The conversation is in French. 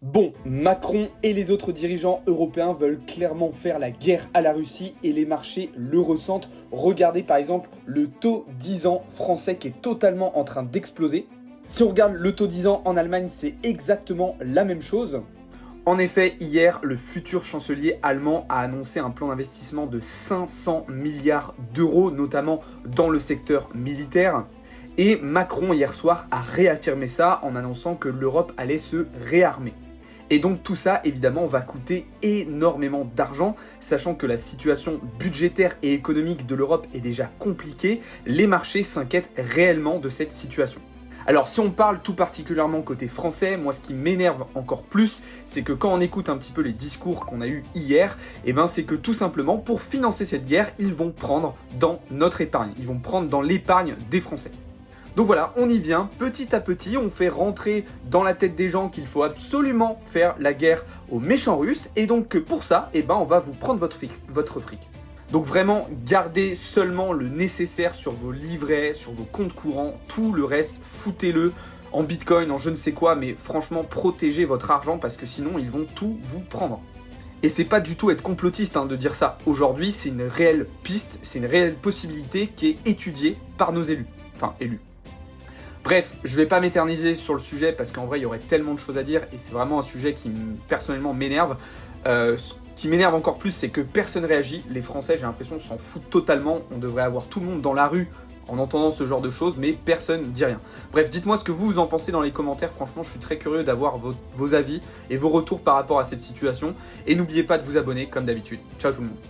Bon, Macron et les autres dirigeants européens veulent clairement faire la guerre à la Russie et les marchés le ressentent. Regardez par exemple le taux 10 ans français qui est totalement en train d'exploser. Si on regarde le taux 10 ans en Allemagne, c'est exactement la même chose. En effet, hier, le futur chancelier allemand a annoncé un plan d'investissement de 500 milliards d'euros, notamment dans le secteur militaire. Et Macron, hier soir, a réaffirmé ça en annonçant que l'Europe allait se réarmer. Et donc tout ça, évidemment, va coûter énormément d'argent, sachant que la situation budgétaire et économique de l'Europe est déjà compliquée, les marchés s'inquiètent réellement de cette situation. Alors si on parle tout particulièrement côté français, moi ce qui m'énerve encore plus, c'est que quand on écoute un petit peu les discours qu'on a eus hier, c'est que tout simplement pour financer cette guerre, ils vont prendre dans notre épargne, ils vont prendre dans l'épargne des Français. Donc voilà, on y vient, petit à petit, on fait rentrer dans la tête des gens qu'il faut absolument faire la guerre aux méchants russes, et donc que pour ça, on va vous prendre votre fric. Donc vraiment, gardez seulement le nécessaire sur vos livrets, sur vos comptes courants, tout le reste, foutez-le en bitcoin, en je ne sais quoi, mais franchement, protégez votre argent parce que sinon, ils vont tout vous prendre. Et c'est pas du tout être complotiste de dire ça. Aujourd'hui, c'est une réelle piste, c'est une réelle possibilité qui est étudiée par nos élus. Enfin, élus. Bref, je vais pas m'éterniser sur le sujet parce qu'en vrai, il y aurait tellement de choses à dire et c'est vraiment un sujet qui personnellement m'énerve. Ce qui m'énerve encore plus, c'est que personne réagit. Les Français, j'ai l'impression, s'en foutent totalement. On devrait avoir tout le monde dans la rue en entendant ce genre de choses, mais personne dit rien. Bref, dites-moi ce que vous en pensez dans les commentaires. Franchement, je suis très curieux d'avoir vos avis et vos retours par rapport à cette situation. Et n'oubliez pas de vous abonner comme d'habitude. Ciao tout le monde.